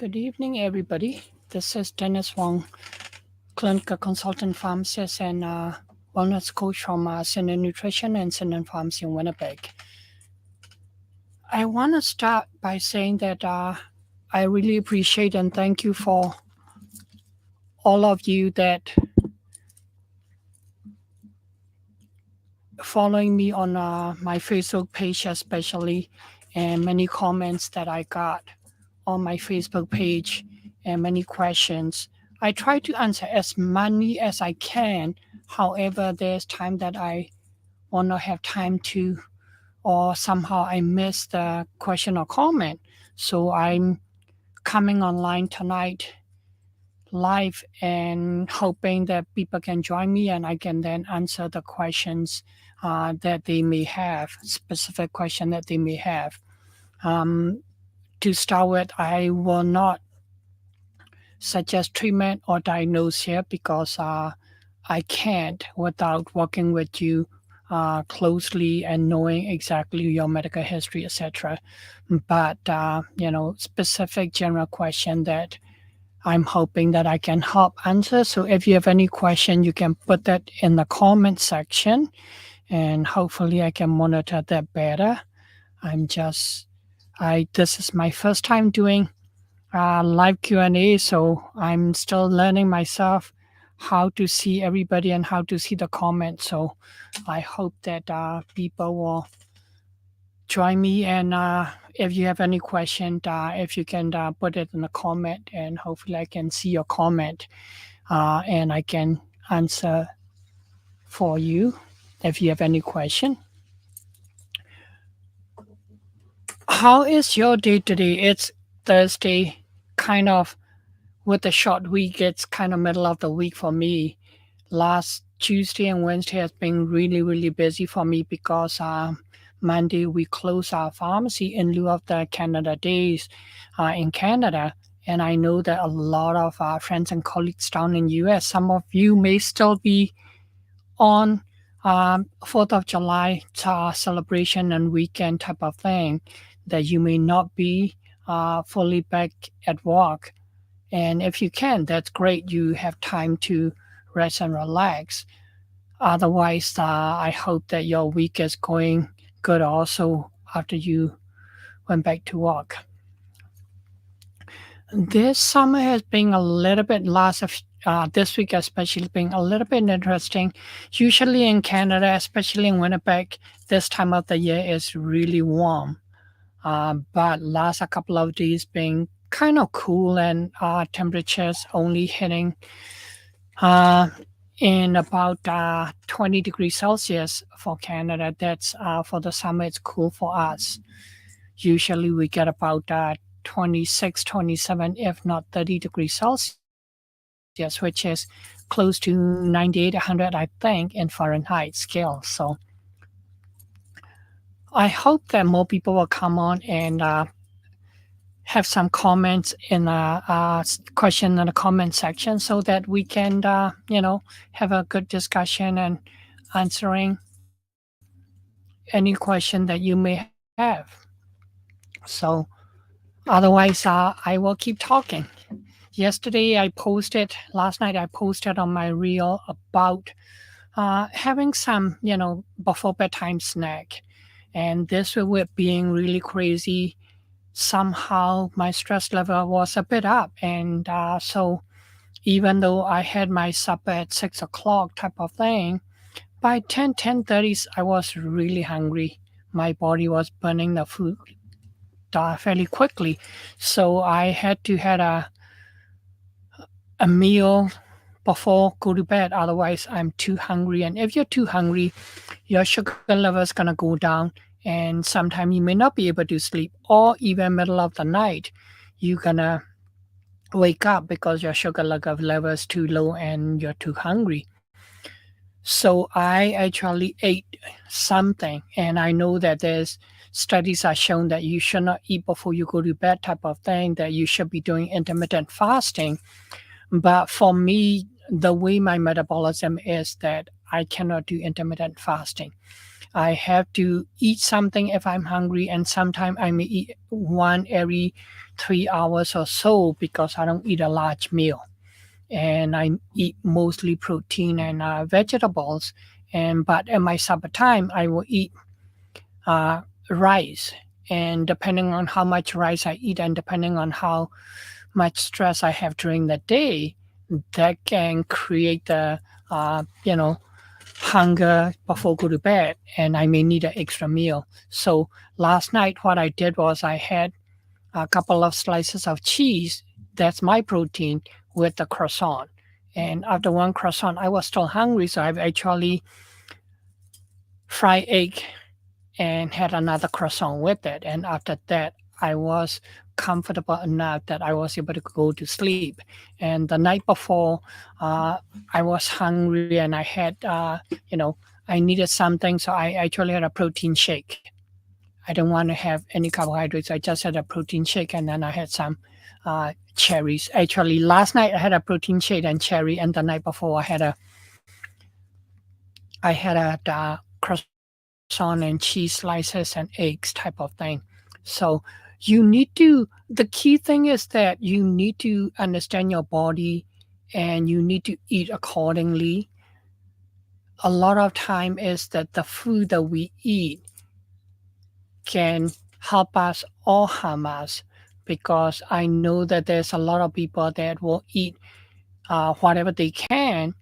Good evening, everybody. This is Dennis Wong, clinical consultant pharmacist and wellness coach from Center Nutrition and Center Pharmacy in Winnipeg. I want to start by saying that I really appreciate and thank you for all of you that following me on my Facebook page, especially, and many comments that I got on my Facebook page and many questions. I try to answer as many as I can. However, there's time that I will not have time to, or somehow I miss the question or comment. So I'm coming online tonight live and hoping that people can join me and I can then answer the questions that they may have, specific question that they may have. Um, to start with, I will not suggest treatment or diagnose here because I can't without working with you closely and knowing exactly your medical history, etc. But specific general question that I'm hoping that I can help answer. So if you have any question, you can put that in the comment section, and hopefully I can monitor that better. This is my first time doing live Q&A, so I'm still learning myself how to see everybody and how to see the comments. So I hope that people will join me, and if you have any question, if you can put it in the comment, and hopefully I can see your comment and I can answer for you if you have any question. How is your day today? It's Thursday, kind of with a short week. It's kind of middle of the week for me. Last Tuesday and Wednesday has been really, really busy for me because Monday we close our pharmacy in lieu of the Canada Days in Canada. And I know that a lot of our friends and colleagues down in US, some of you may still be on 4th of July celebration and weekend type of thing, that you may not be fully back at work. And if you can, that's great. You have time to rest and relax. Otherwise, I hope that your week is going good also after you went back to work. This summer has been a little bit this week especially been a little bit interesting. Usually in Canada, especially in Winnipeg, this time of the year is really warm. But last a couple of days been kind of cool, and temperatures only hitting in about 20 degrees Celsius for Canada. That's for the summer, it's cool for us. Usually we get about 26, 27, if not 30 degrees Celsius, which is close to 98, 100, I think, in Fahrenheit scale. So I hope that more people will come on and have some comments in the question in the comment section so that we can, have a good discussion and answering any question that you may have. So otherwise, I will keep talking. Last night I posted on my reel about having some, before bedtime snack. And this with being really crazy, somehow my stress level was a bit up. And so even though I had my supper at 6 o'clock type of thing, by 10:30, I was really hungry. My body was burning the food fairly quickly. So I had to have a meal before go to bed. Otherwise, I'm too hungry. And if you're too hungry, your sugar level is going to go down. And sometimes you may not be able to sleep, or even middle of the night, you're going to wake up because your sugar level is too low and you're too hungry. So I actually ate something, and I know that there's studies are shown that you should not eat before you go to bed type of thing, that you should be doing intermittent fasting. But for me, the way my metabolism is, that I cannot do intermittent fasting. I have to eat something if I'm hungry, and sometimes I may eat one every 3 hours or so because I don't eat a large meal. And I eat mostly protein and vegetables. And but at my supper time, I will eat uh, rice. And depending on how much rice I eat, and depending on how much stress I have during the day, that can create the hunger before go to bed, and I may need an extra meal. So last night, what I did was I had a couple of slices of cheese. That's my protein with the croissant. And after one croissant, I was still hungry, so I've actually fried egg and had another croissant with it. And after that, I was comfortable enough that I was able to go to sleep. And the night before, uh, I was hungry and I had, I needed something. So I actually had a protein shake. I don't want to have any carbohydrates. I just had a protein shake and then I had some cherries. Actually, last night I had a protein shake and cherry, and the night before I had a croissant and cheese slices and eggs type of thing. So you need to. The key thing is that you need to understand your body, and you need to eat accordingly. A lot of time is that the food that we eat can help us or harm us, because I know that there's a lot of people that will eat whatever they can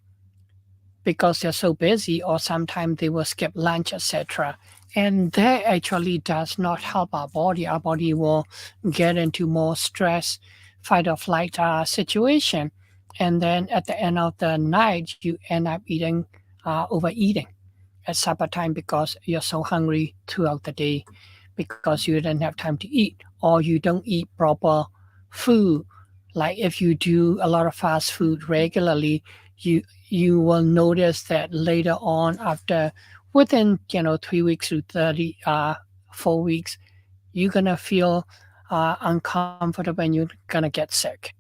because they're so busy, or sometimes they will skip lunch, etc. And that actually does not help our body. Our body will get into more stress, fight or flight situation. And then at the end of the night, you end up overeating at supper time because you're so hungry throughout the day because you didn't have time to eat, or you don't eat proper food. Like if you do a lot of fast food regularly, you you will notice that later on, after within 3 weeks to 4 weeks, you're gonna feel uncomfortable and you're gonna get sick.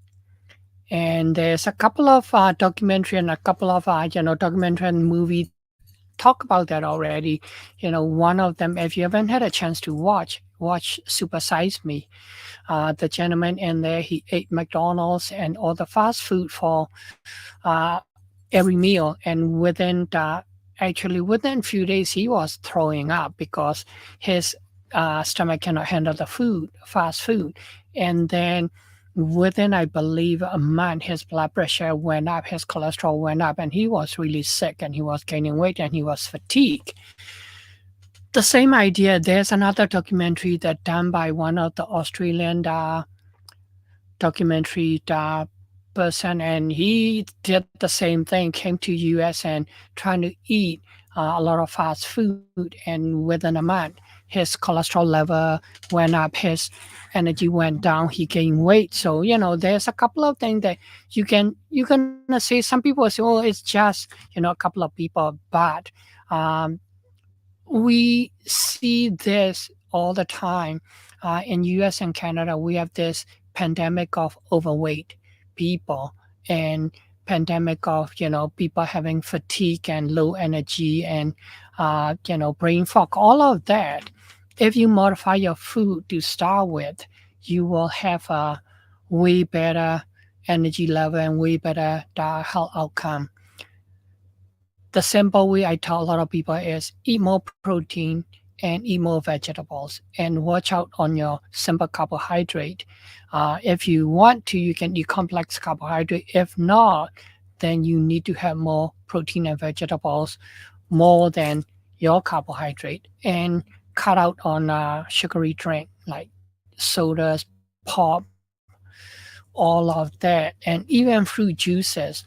And there's a couple of documentary and a couple of documentary and movie talk about that already. One of them, if you haven't had a chance to watch Super Size Me. The gentleman in there, he ate McDonald's and all the fast food for uh, every meal, and within a few days he was throwing up because his stomach cannot handle the fast food. And then within, I believe, a month, his blood pressure went up, his cholesterol went up, and he was really sick, and he was gaining weight, and he was fatigued. The same idea, there's another documentary that done by one of the Australian documentary person, and he did the same thing, came to US and trying to eat a lot of fast food, and within a month his cholesterol level went up, his energy went down, he gained weight. So there's a couple of things that you're gonna say. Some people say, oh, it's just a couple of people, but um, we see this all the time. In US and Canada, we have this pandemic of overweight people, and pandemic of people having fatigue and low energy, and brain fog, all of that. If you modify your food to start with, you will have a way better energy level and way better health outcome. The simple way I tell a lot of people is eat more protein and eat more vegetables, and watch out on your simple carbohydrate. If you want to, you can eat complex carbohydrate. If not, then you need to have more protein and vegetables more than your carbohydrate, and cut out on sugary drink like sodas, pop, all of that, and even fruit juices.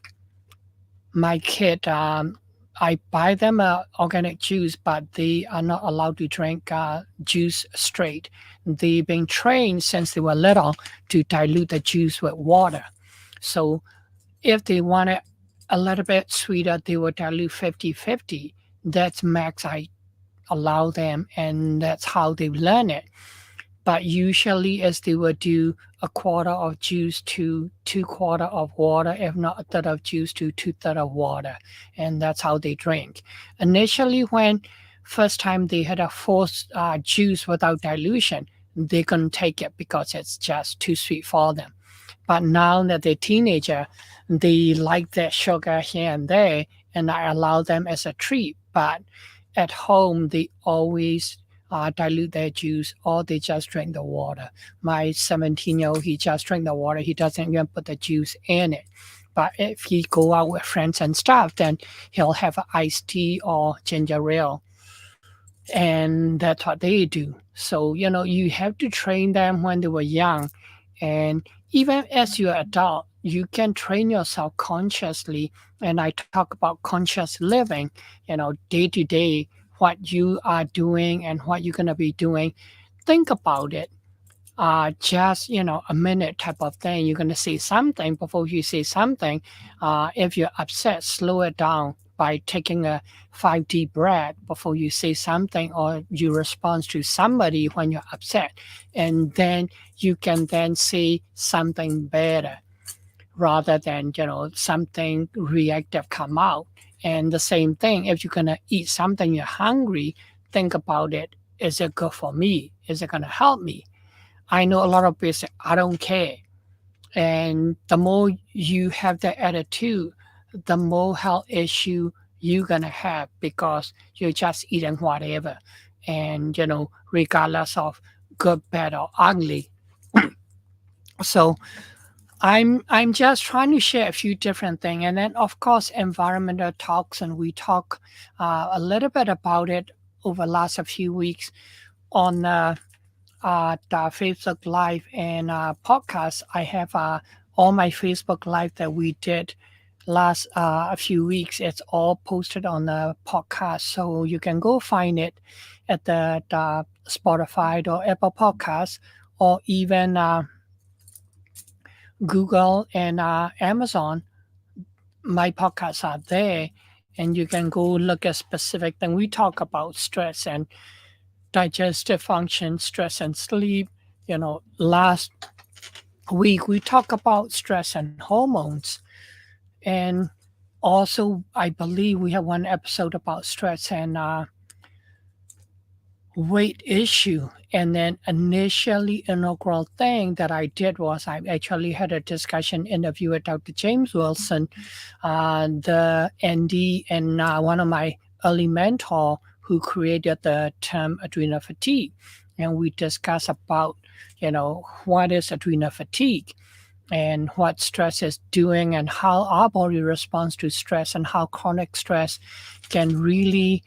My kid, I buy them organic juice, but they are not allowed to drink juice straight. They've been trained since they were little to dilute the juice with water. So if they want it a little bit sweeter, they will dilute 50-50. That's max I allow them, and that's how they learn it. But usually, as they would do a quarter of juice to two-quarter of water, if not a third of juice to two-third of water, and that's how they drink. Initially, when first time they had a forced juice without dilution, they couldn't take it because it's just too sweet for them. But now that they're teenager, they like that sugar here and there, and I allow them as a treat. But at home, they always dilute their juice, or they just drink the water. My 17-year-old, he just drink the water. He doesn't even put the juice in it. But if he go out with friends and stuff, then he'll have an iced tea or ginger ale, and that's what they do. So you have to train them when they were young, and even as you're adult, you can train yourself consciously. And I talk about conscious living, day to day, what you are doing and what you're going to be doing. Think about it, just a minute type of thing. You're going to say something. Before you say something, if you're upset, slow it down by taking a 5 deep breath before you say something, or you respond to somebody when you're upset, and then you can then say something better, rather than something reactive come out. And the same thing, if you're going to eat something, you're hungry, think about it. Is it good for me? Is it going to help me? I know a lot of people say, I don't care. And the more you have that attitude, the more health issue you're going to have, because you're just eating whatever. And, regardless of good, bad, or ugly. So I'm just trying to share a few different things. And then, of course, environmental toxin. We talk a little bit about it over the last few weeks on the Facebook Live and podcast. I have all my Facebook Live that we did last a few weeks. It's all posted on the podcast, so you can go find it at the Spotify or Apple Podcasts, or even Google and Amazon. My podcasts are there, and you can go look at specific thing. We talk about stress and digestive function, stress and sleep. Last week we talked about stress and hormones, and also I believe we have one episode about stress and weight issue. And then initially inaugural thing that I did was I actually had a discussion interview with Dr. James Wilson, the ND, and one of my early mentor who created the term adrenal fatigue. And we discuss about, what is adrenal fatigue and what stress is doing, and how our body responds to stress, and how chronic stress can really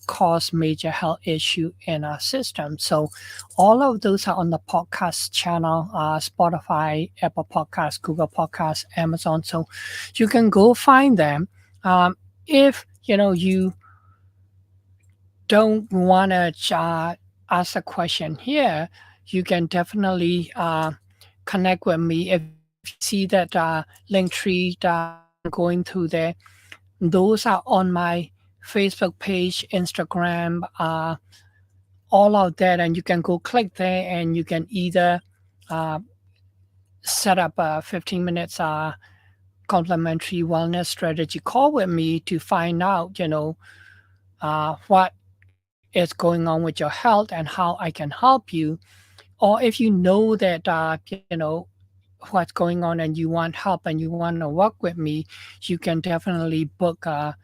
cause major health issue in our system. So all of those are on the podcast channel, Spotify, Apple Podcasts, Google Podcasts, Amazon. So you can go find them. If you don't want to ask a question here, you can definitely connect with me. If you see that link tree going through there, those are on my Facebook page, Instagram, all of that, and you can go click there, and you can either uh, set up a 15 minutes complimentary wellness strategy call with me to find out, what is going on with your health and how I can help you. Or if you know that, what's going on and you want help and you want to work with me, you can definitely book a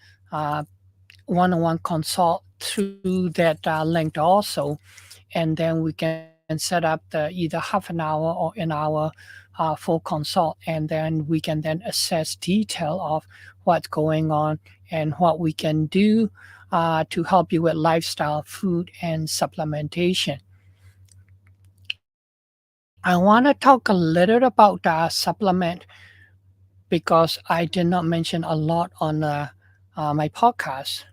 one-on-one consult through that link also. And then we can set up the either half an hour or an hour full consult, and then we can then assess detail of what's going on and what we can do to help you with lifestyle, food, and supplementation. I want to talk a little about supplement, because I did not mention a lot on my podcast.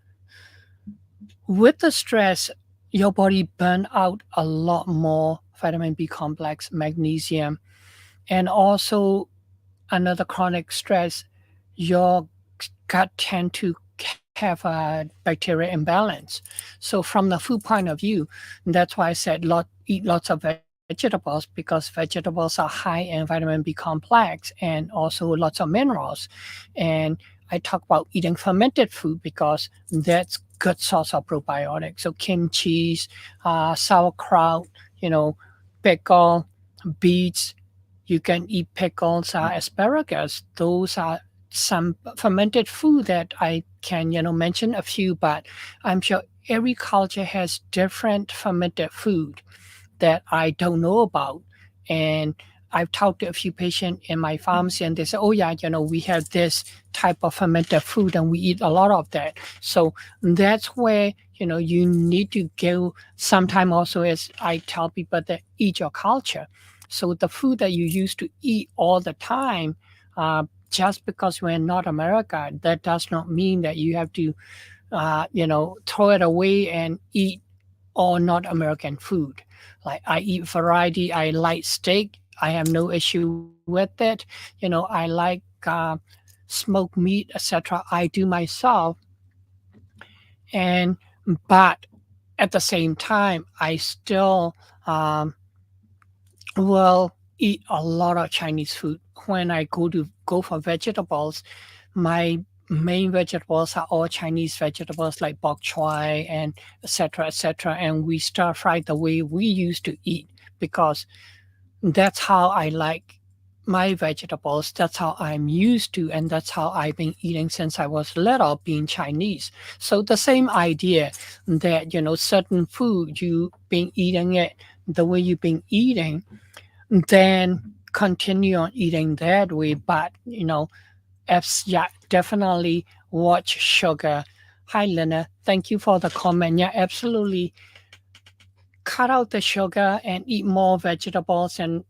With the stress, your body burn out a lot more vitamin B complex, magnesium, and also another chronic stress, your gut tend to have a bacteria imbalance. So from the food point of view, that's why I said eat lots of vegetables, because vegetables are high in vitamin B complex and also lots of minerals. And I talk about eating fermented food because that's good source of probiotics. So kimchi, sauerkraut, you know, pickle, beets. You can eat pickles, asparagus. Those are some fermented food that I can, mention a few, but I'm sure every culture has different fermented food that I don't know about. And I've talked to a few patients in my pharmacy and they say, oh, yeah, we have this type of fermented food and we eat a lot of that. So that's where, you need to go sometime also as I tell people that eat your culture. So the food that you used to eat all the time, just because we're not America, that does not mean that you have to, throw it away and eat or not American food. Like I eat variety. I like steak. I have no issue with it. I like smoked meat, etc. I do myself, and but at the same time, I still will eat a lot of Chinese food. When I go for vegetables, my main vegetables are all Chinese vegetables like bok choy and etc. etc. And we stir fry the way we used to eat because that's how I like my vegetables. That's how I'm used to, and that's how I've been eating since I was little, being Chinese. So the same idea that certain food you been eating it the way you've been eating, then continue on eating that way. But yeah, definitely watch sugar. Hi, Lena. Thank you for the comment. Yeah, absolutely. Cut out the sugar and eat more vegetables and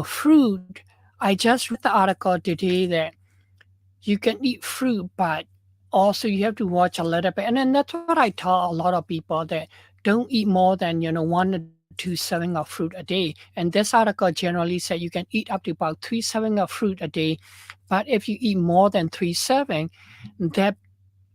fruit. I just read the article today that you can eat fruit, but also you have to watch a little bit. And then that's what I tell a lot of people that don't eat more than 1 or 2 serving of fruit a day. And this article generally said you can eat up to about 3 serving of fruit a day. But if you eat more than 3 serving, that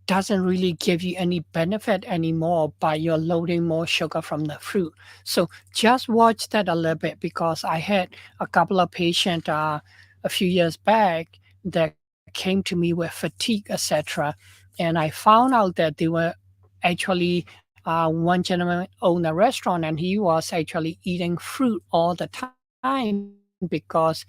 doesn't really give you any benefit anymore by you're loading more sugar from the fruit. So just watch that a little bit because I had a couple of patients a few years back that came to me with fatigue, etc. And I found out that they were actually one gentleman owned a restaurant and he was actually eating fruit all the time because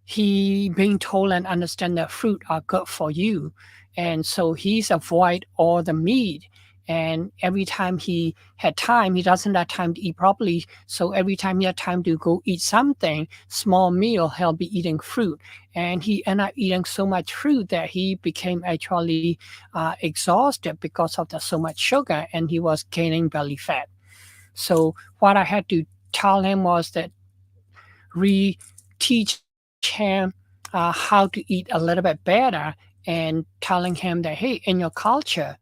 he being told and understand that fruit are good for you, and so he's avoid all the meat, and every time he had time he doesn't have time to eat properly, so every time he had time to go eat something small meal he'll be eating fruit, and he ended up eating so much fruit that he became actually exhausted because of the so much sugar and he was gaining belly fat. So what I had to tell him was that teach him how to eat a little bit better, and telling him that hey, in your culture,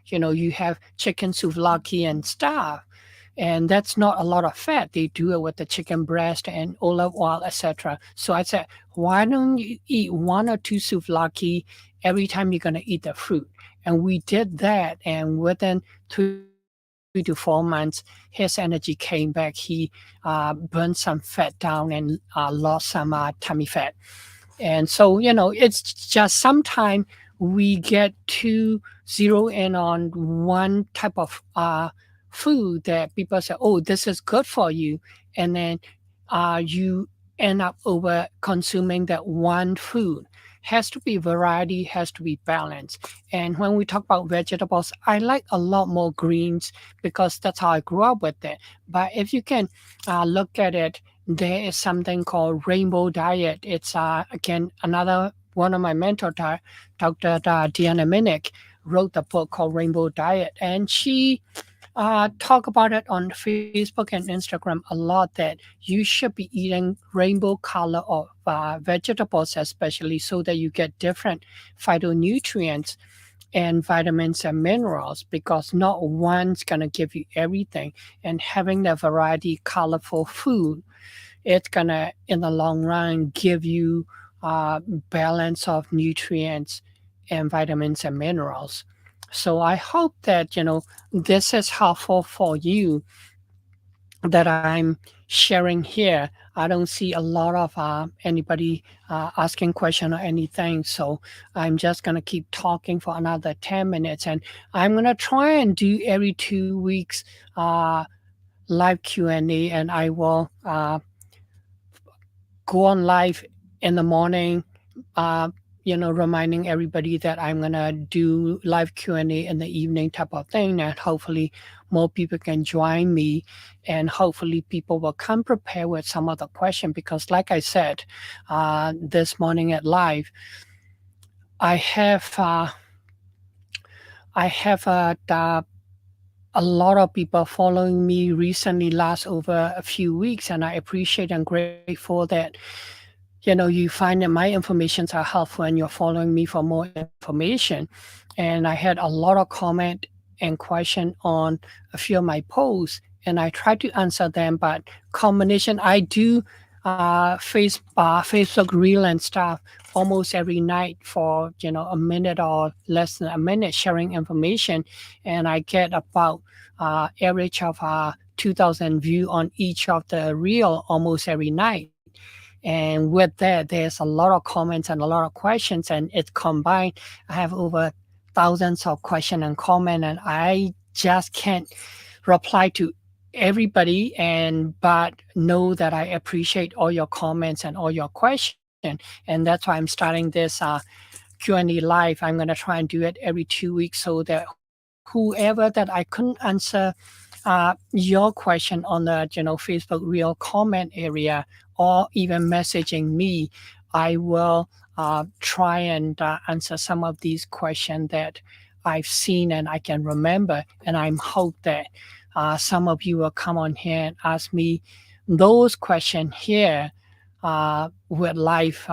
you have chicken souvlaki and stuff, and that's not a lot of fat. They do it with the chicken breast and olive oil, etc. So I said, why don't you eat 1 or 2 souvlaki every time you're going to eat the fruit? And we did that, and within 3 to 4 months his energy came back. He burned some fat down and lost some tummy fat. And so, it's just sometimes we get to zero in on one type of food that people say, oh, this is good for you. And then you end up over consuming that one food. Has to be variety, has to be balance. And when we talk about vegetables, I like a lot more greens because that's how I grew up with it. But if you can look at it, there is something called rainbow diet. It's again another one of my mentors, Dr. Deanna Minnick, wrote a book called Rainbow Diet, and she talk about it on Facebook and Instagram a lot that you should be eating rainbow color of vegetables, especially so that you get different phytonutrients and vitamins and minerals, because not one's going to give you everything. And having that variety, colorful food, it's going to, in the long run, give you balance of nutrients and vitamins and minerals. So I hope that, this is helpful for you that I'm sharing here. I don't see a lot of anybody asking question or anything. So I'm just gonna keep talking for another 10 minutes, and I'm gonna try and do every 2 weeks live Q&A, and I will go on live in the morning, uh, reminding everybody that I'm gonna do live Q&A in the evening type of thing, and hopefully more people can join me, and hopefully people will come prepared with some of the question because, like I said, this morning at live, I have a lot of people following me recently, last over a few weeks, and I appreciate and grateful that you find that my informations are helpful and you're following me for more information. And I had a lot of comment and question on a few of my posts, and I try to answer them. But combination, I do Facebook reel and stuff almost every night for a minute or less than a minute, sharing information, and I get about average of 2,000 view on each of the reel almost every night. And with that, there's a lot of comments and a lot of questions, and it's combined. I have over thousands of question and comment, and I just can't reply to everybody. And but know that I appreciate all your comments and all your question, and that's why I'm starting this Q&A live. I'm gonna try and do it every 2 weeks so that whoever that I couldn't answer your question on the Facebook real comment area, or even messaging me, I will try and answer some of these questions that I've seen and I can remember. And I'm hope that some of you will come on here and ask me those questions here with live,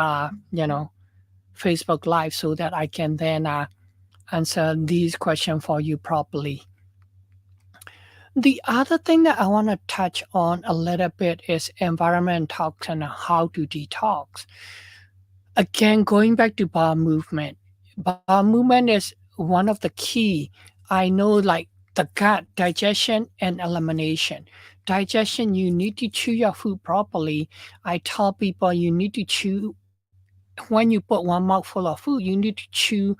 Facebook live, so that I can then answer these questions for you properly. The other thing that I want to touch on a little bit is environment toxin and how to detox. Again, going back to bowel movement. Bowel movement is one of the key. I know, like the gut digestion and elimination. Digestion, you need to chew your food properly. I tell people you need to chew when you put one mouthful of food, you need to chew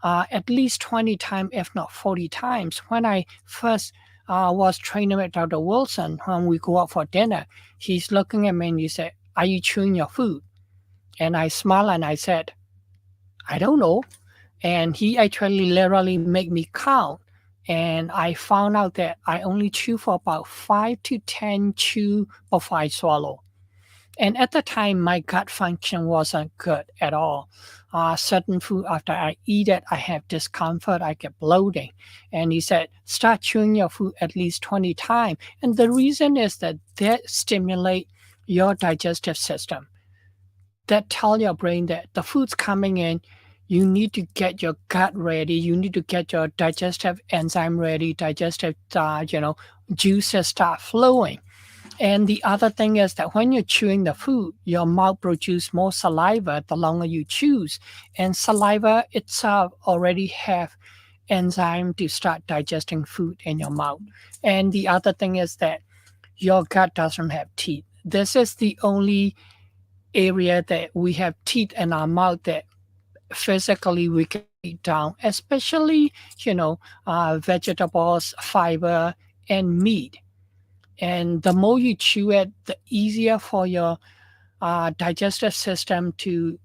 at least 20 times, if not 40 times. When I first was training with Dr. Wilson, when we go out for dinner, he's looking at me and he said, "Are you chewing your food?" And I smiled and I said, "I don't know." And he actually literally made me count. And I found out that I only chew for about 5 to 10 chew before I swallow. And at the time, my gut function wasn't good at all. Certain food, after I eat it, I have discomfort, I get bloating. And he said, start chewing your food at least 20 times. And the reason is that that stimulate your digestive system. That tell your brain that the food's coming in, you need to get your gut ready. You need to get your digestive enzyme ready, digestive, juices start flowing. And the other thing is that when you're chewing the food, your mouth produces more saliva the longer you chew. And saliva itself already have enzyme to start digesting food in your mouth. And the other thing is that your gut doesn't have teeth. This is the only area that we have teeth in our mouth that physically we can eat down, especially, vegetables, fiber, and meat. And the more you chew it, the easier for your digestive system to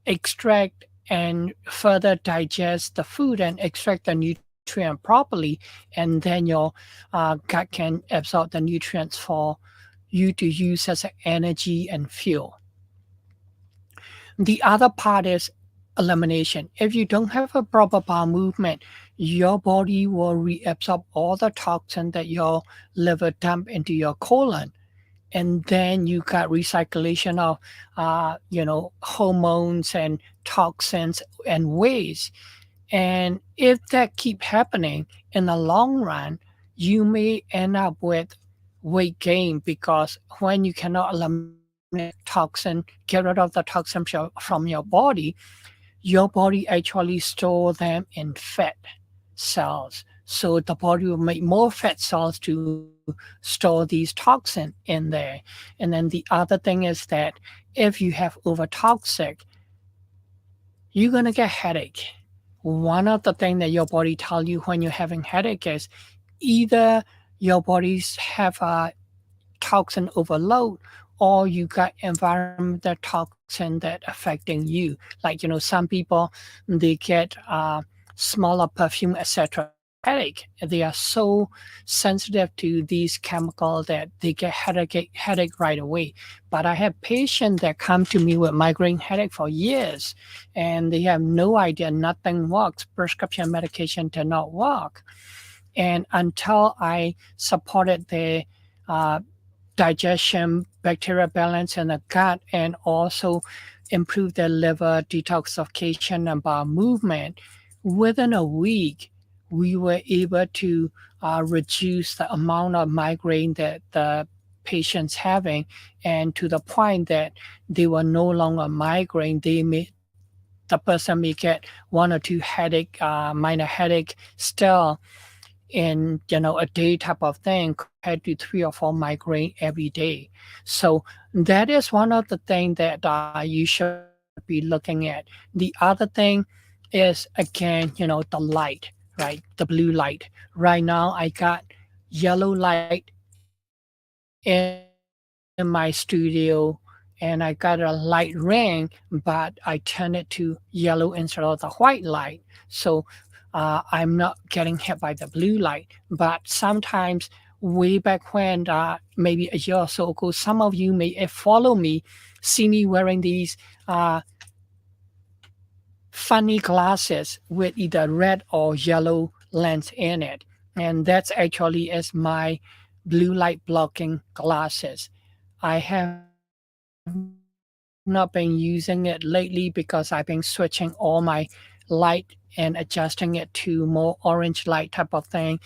extract and further digest the food and extract the nutrient properly. And then your gut can absorb the nutrients for you to use as energy and fuel. The other part is elimination. If you don't have a proper bowel movement, your body will reabsorb all the toxin that your liver dump into your colon. And then you got recirculation of, hormones and toxins and waste. And if that keep happening in the long run, you may end up with weight gain because when you cannot eliminate toxin, get rid of the toxin from your body actually store them in fat cells. So the body will make more fat cells to store these toxin in there. And then the other thing is that if you have over toxic, you're gonna get headache. One of the things that your body tell you when you're having headache is either your bodies have a toxin overload or you got environmental toxin that affecting you, like some people, they get smaller perfume, etc., they get headache. They are so sensitive to these chemicals that they get headache right away. But I have patients that come to me with migraine headache for years and they have no idea, nothing works, prescription medication did not work. And until I supported the uh, digestion, bacteria balance in the gut, and also improve their liver detoxification and bowel movement. Within a week, we were able to reduce the amount of migraine that the patients having, and to the point that they were no longer migraine. The person may get one or two headache, minor headache still in a day type of thing compared to 3 or 4 migraine every day. So that is one of the things that you should be looking at. The other thing is again the light, right? The blue light. Right now I got yellow light in my studio and I got a light ring, but I turn it to yellow instead of the white light. So I'm not getting hit by the blue light. But sometimes, way back when, maybe a year or so ago, some of you may follow me, see me wearing these funny glasses with either red or yellow lens in it. And that's actually is my blue light blocking glasses. I have not been using it lately because I've been switching all my light and adjusting it to more orange light type of thing.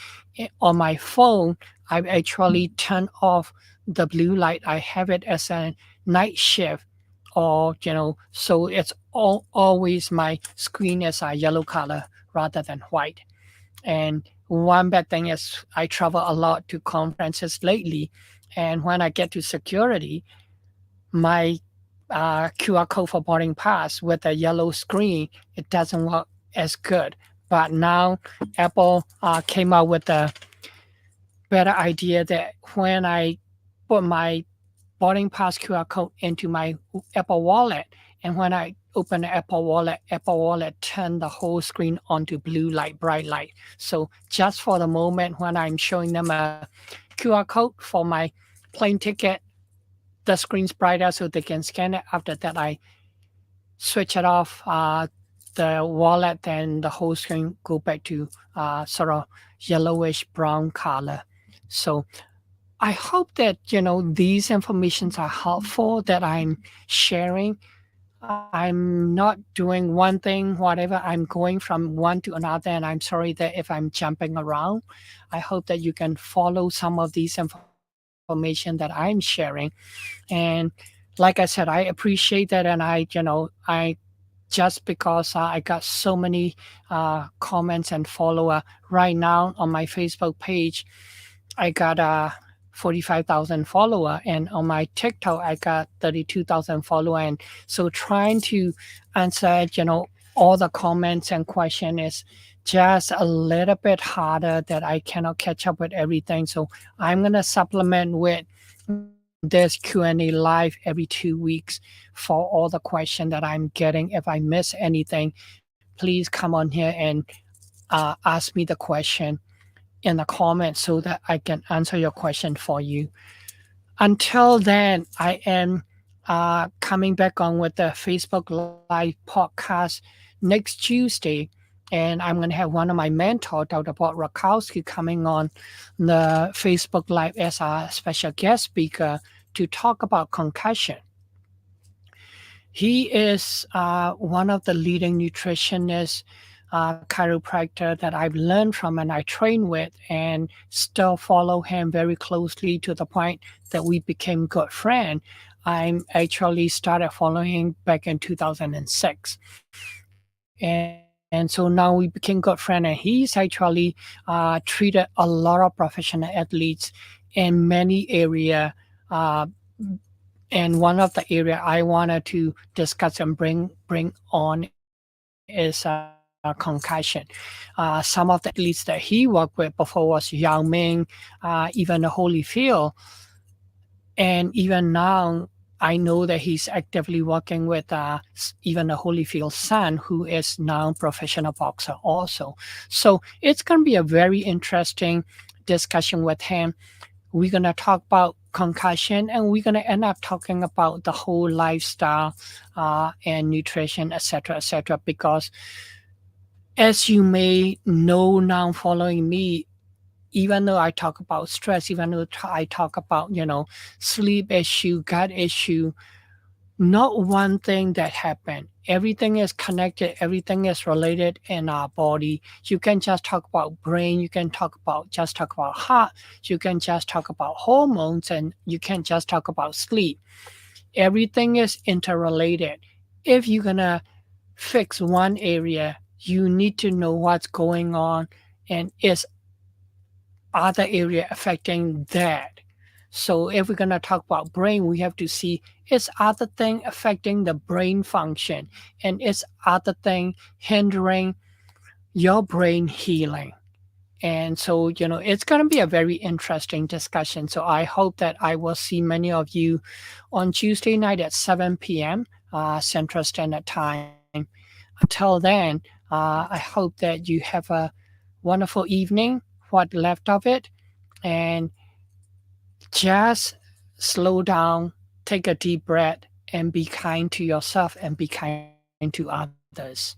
On my phone, I've actually turned off the blue light. I have it as a night shift so it's always my screen is a yellow color rather than white. And one bad thing is I travel a lot to conferences lately, and when I get to security, my QR code for boarding pass with a yellow screen, it doesn't work as good. But now Apple came out with a better idea that when I put my boarding pass QR code into my Apple Wallet, and when I open the Apple Wallet turn the whole screen onto blue light, bright light. So just for the moment when I'm showing them a QR code for my plane ticket, the screen's brighter so they can scan it. After that, I switch it off the wallet, then the whole screen go back to sort of yellowish brown color. So I hope that these informations are helpful that I'm sharing. I'm not doing one thing, whatever. I'm going from one to another, and I'm sorry that if I'm jumping around. I hope that you can follow some of these information that I'm sharing. And like I said, I appreciate that, and I just because I got so many comments and follower right now on my Facebook page. I got 45,000 follower, and on my TikTok I got 32,000 follower. And so trying to answer all the comments and question is just a little bit harder, that I cannot catch up with everything. So I'm gonna supplement with this Q&A live every 2 weeks for all the question that I'm getting. If I miss anything, please come on here and ask me the question in the comments so that I can answer your question for you. Until then, I am coming back on with the Facebook Live podcast next Tuesday. And I'm going to have one of my mentors, Dr. Bob Rakowski, coming on the Facebook Live as a special guest speaker to talk about concussion. He is one of the leading nutritionists, chiropractor that I've learned from and I train with, and still follow him very closely to the point that we became good friends. I actually started following him back in 2006. And and so now we became good friend, and he's actually treated a lot of professional athletes in many area, uh, and one of the area I wanted to discuss and bring on is concussion. Some of the athletes that he worked with before was Yao Ming, even the Holyfield, and even now I know that he's actively working with even the Holyfield's son, who is now professional boxer also. So it's going to be a very interesting discussion with him. We're going to talk about concussion, and we're going to end up talking about the whole lifestyle and nutrition, etc., etc. Because as you may know now, following me, even though I talk about stress, even though I talk about, sleep issue, gut issue, not one thing that happened. Everything is connected, everything is related in our body. You can just talk about brain, you can talk about heart, you can just talk about hormones, and you can just talk about sleep. Everything is interrelated. If you're gonna fix one area, you need to know what's going on and is other area affecting that. So if we're gonna talk about brain, we have to see is other thing affecting the brain function, and is other thing hindering your brain healing. And so, it's going to be a very interesting discussion. So I hope that I will see many of you on Tuesday night at 7 p.m. Central Standard Time. Until then, I hope that you have a wonderful evening, what left of it, and just slow down, take a deep breath, and be kind to yourself and be kind to others.